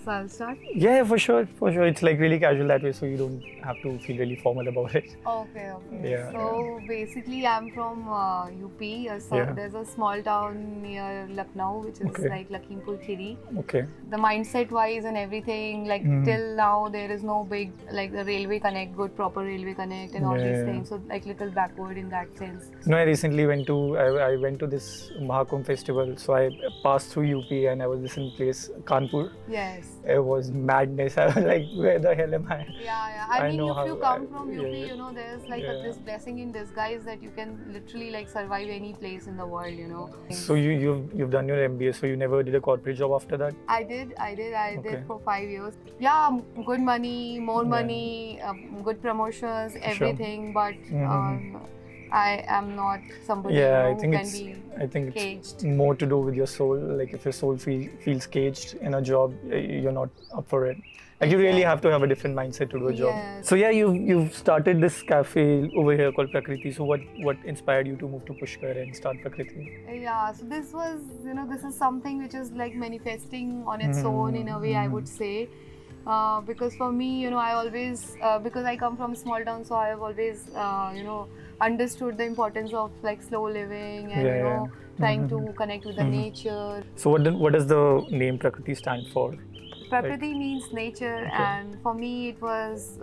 So I'll start. Yeah, for sure. It's like really casual that way, so you don't have to feel really formal about it. Okay. Yeah, So basically, I'm from UP. So Yeah. there's a small town near Lucknow, which is Okay. like Lakhimpur Kheri. Okay. The mindset wise and everything, like till now, there is no big, like the railway connect, good proper railway connect and all these Yeah. things. So like little backward in that sense. No, I recently I went to this Mahakumbh festival, so I passed through UP and I was this in place Kanpur. Yes. It was madness. I was like, where the hell am I? Yeah. I mean, know if how you come from UP, yeah. you know, there's like this blessing in disguise that you can literally like survive any place in the world, you know. So you've done your MBA, so you never did a corporate job after that? I did Okay. did for 5 years. Yeah, good money, more money, good promotions, everything. But I am not somebody Yeah, who I think can it's be caged. more to do with your soul. Like if your soul feels caged in a job, you're not up for it. Like you really have to have a different mindset to do a job. Yes. So yeah, you've started this cafe over here called Prakriti. So what inspired you to move to Pushkar and start Prakriti? Yeah, so this was, you know, this is something which is like manifesting on its own in a way, I would say. Because for me, you know, I always, because I come from a small town, so I have always, you know, understood the importance of like slow living and, you know, trying to connect with the nature. So what does the name Prakriti stand for? Prakriti means nature, and for me it was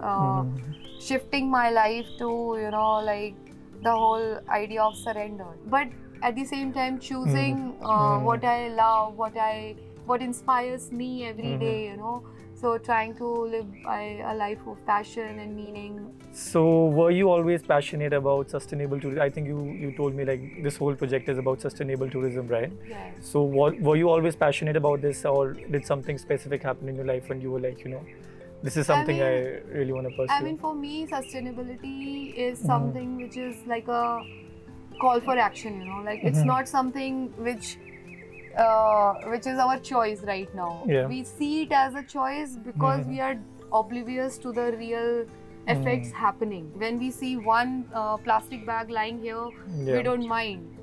shifting my life to, you know, like the whole idea of surrender. But at the same time choosing what I love, what inspires me every day, you know. So trying to live by a life of passion and meaning. So were you always passionate about sustainable tourism? I think you told me like this whole project is about sustainable tourism, right? Yes. So were you always passionate about this, or did something specific happen in your life when you were like, you know, this is something I really want to pursue? I mean, for me, sustainability is something which is like a call for action, you know, like it's not something which is our choice right now. Yeah. We see it as a choice because we are oblivious to the real effects happening. When we see one plastic bag lying here, we don't mind.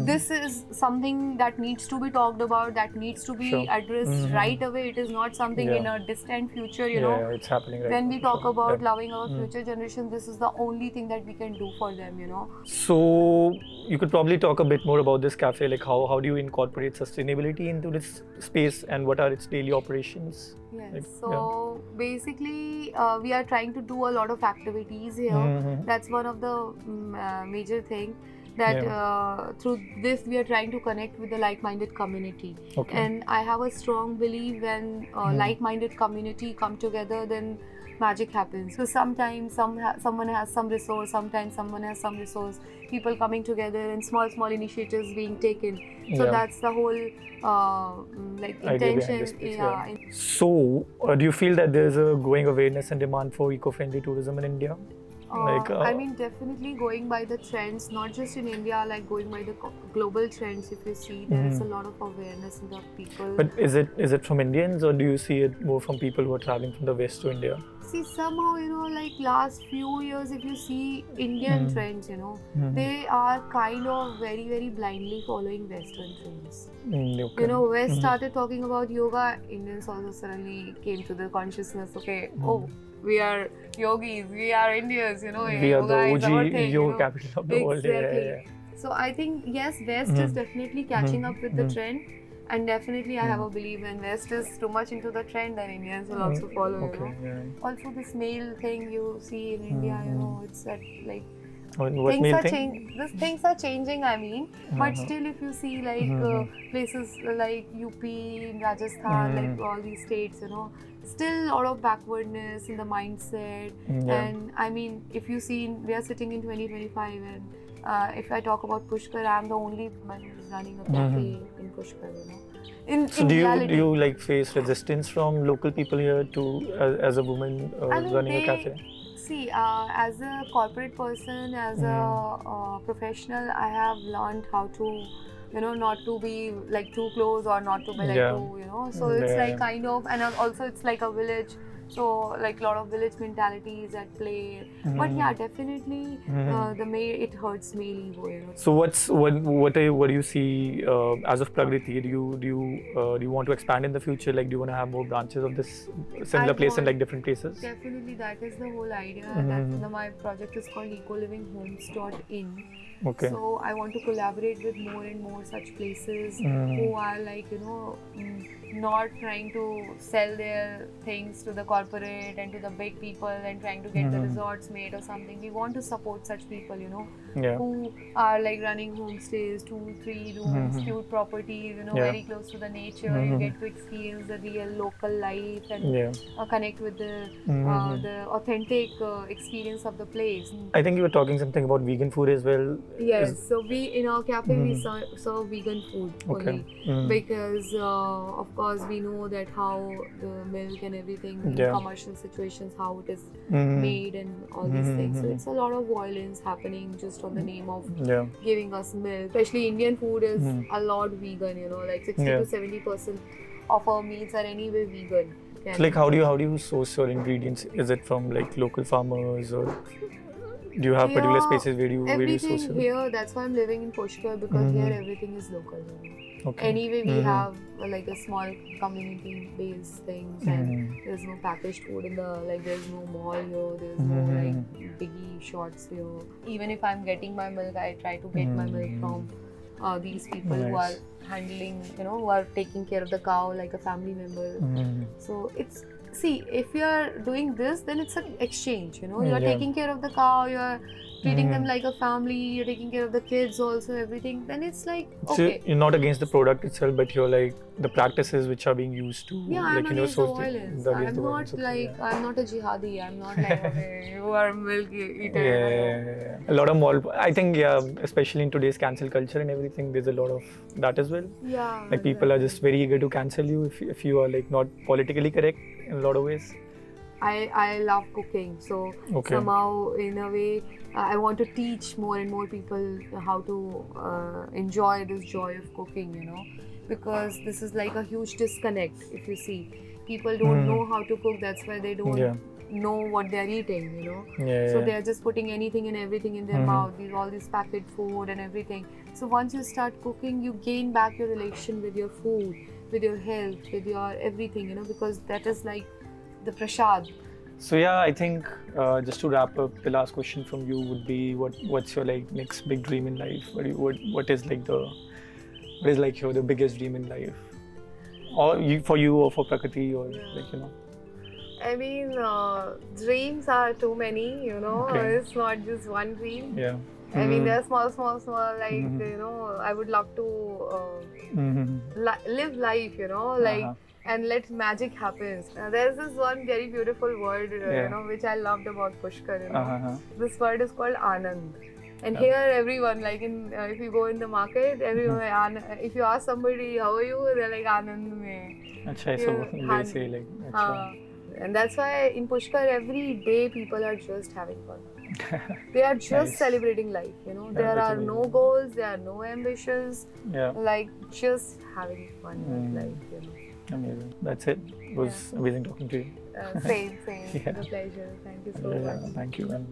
This is something that needs to be talked about, that needs to be addressed right away. It is not something in a distant future, you know. Yeah, it's happening right When now, we for talk sure. about loving our future generation, this is the only thing that we can do for them, you know. So you could probably talk a bit more about this cafe, like how do you incorporate sustainability into this space and what are its daily operations? Yes. Like, so basically, we are trying to do a lot of activities here. That's one of the major thing that through this we are trying to connect with the like-minded community. Okay. And I have a strong belief when like-minded community come together, then magic happens. So sometimes someone has some resource, sometimes someone has some resource. People coming together and small initiatives being taken. So that's the whole like Idea behind intention. this place, So do you feel that there's a growing awareness and demand for eco-friendly tourism in India? I mean, definitely going by the trends, not just in India, like going by the global trends. If you see, there is a lot of awareness in the people. But is it from Indians, or do you see it more from people who are traveling from the West to India? See, somehow, you know, like last few years, if you see Indian trends, you know, they are kind of very, very blindly following Western trends. Okay. You know, West started talking about yoga, Indians also suddenly came to the consciousness, okay, oh, we are yogis, we are Indians, you know, we are the OG thing, yoga capital of the world. Exactly. So I think, yes, West is definitely catching up with the trend. And definitely I have a belief when West is too much into the trend, then Indians will also follow, you know. Also this male thing you see in India, you know, it's that like things are changing, I mean. But still, if you see like places like UP, Rajasthan, like all these states, you know, still a lot of backwardness in the mindset. And I mean, if you see, we are sitting in 2025 and if I talk about Pushkar, I'm the only woman who's running a cafe in Pushkar, you know. So do you like face resistance from local people here to as a woman running a cafe? See, as a corporate person, as a professional, I have learned how to, you know, not to be like too close or not to be like too, you know. So it's like kind of, and also it's like a village. So like a lot of village mentality is at play. But yeah, definitely it hurts male ego, you know. So what do you see as of Prakriti? Do you want to expand in the future? Like, do you want to have more branches of this similar place in like different places? Definitely, that is the whole idea. That my project is called ecolivinghomes.in. Okay. So I want to collaborate with more and more such places who are like, you know, not trying to sell their things to the corporate and to the big people and trying to get the resorts made or something. We want to support such people, you know, who are like running homestays, 2-3 rooms, cute properties, you know, very close to the nature. You get to experience the real local life and connect with the authentic experience of the place. I think you were talking something about vegan food as well. Yes, so we in our cafe we serve vegan food only because of course we know that how the milk and everything in commercial situations, how it is made and all these things. So it's a lot of violence happening just on the name of giving us milk. Especially Indian food is a lot vegan, you know, like 60 to 70% of our meats are anyway vegan. So like how do you source your ingredients? Is it from like local farmers or do you have particular spaces where you source it? Here, that's why I'm living in Pushkar, because here everything is local. You know? Okay. Anyway, we have like a small community-based things, and there's no packaged food in the there's no mall here, there's no like biggie shots here. Even if I'm getting my milk, I try to get my milk from these people who are handling, you know, who are taking care of the cow like a family member. So it's. See, if you are doing this, then it's an exchange, you know. You are taking care of the cow, you are treating them like a family, you're taking care of the kids also, everything. Then it's like, okay. So you're not against the product itself, but you're like the practices which are being used to, I'm against the violence. I'm not a jihadi. I'm not like, okay, you are a milk eater. A lot of mall. I think, especially in today's cancel culture and everything, there's a lot of that as well. Yeah. Like people are just very eager to cancel you if you are like not politically correct in a lot of ways. I love cooking, so somehow in a way I want to teach more and more people how to enjoy this joy of cooking, you know, because this is like a huge disconnect. If you see, people don't know how to cook, that's why they don't know what they're eating, you know. So they're just putting anything and everything in their mouth, all this packaged food and everything. So once you start cooking, you gain back your relation with your food, with your health, with your everything, you know, because that is like the prasad. So yeah, I think just to wrap up, the last question from you would be what's your like next big dream in life? What is like the biggest dream in life, or for you or for Prakriti, or like, you know? I mean, dreams are too many, you know. It's not just one dream. Yeah. I mean, they're small, like, you know, I would love to live life, you know, like, and let magic happen. There's this one very beautiful word, you know, which I loved about Pushkar, you know. This word is called Anand. And here everyone, like if you go in the market, everyone, if you ask somebody, how are you? They're like, Anand mein. Achha, so they say like, achha. And that's why in Pushkar, every day people are just having fun. They are just celebrating life, you know. There are no goals, there are no ambitions. Like just having fun with life, you know. Amazing. That's it. It was amazing talking to you. Same. It's a pleasure. Thank you so much. Thank you.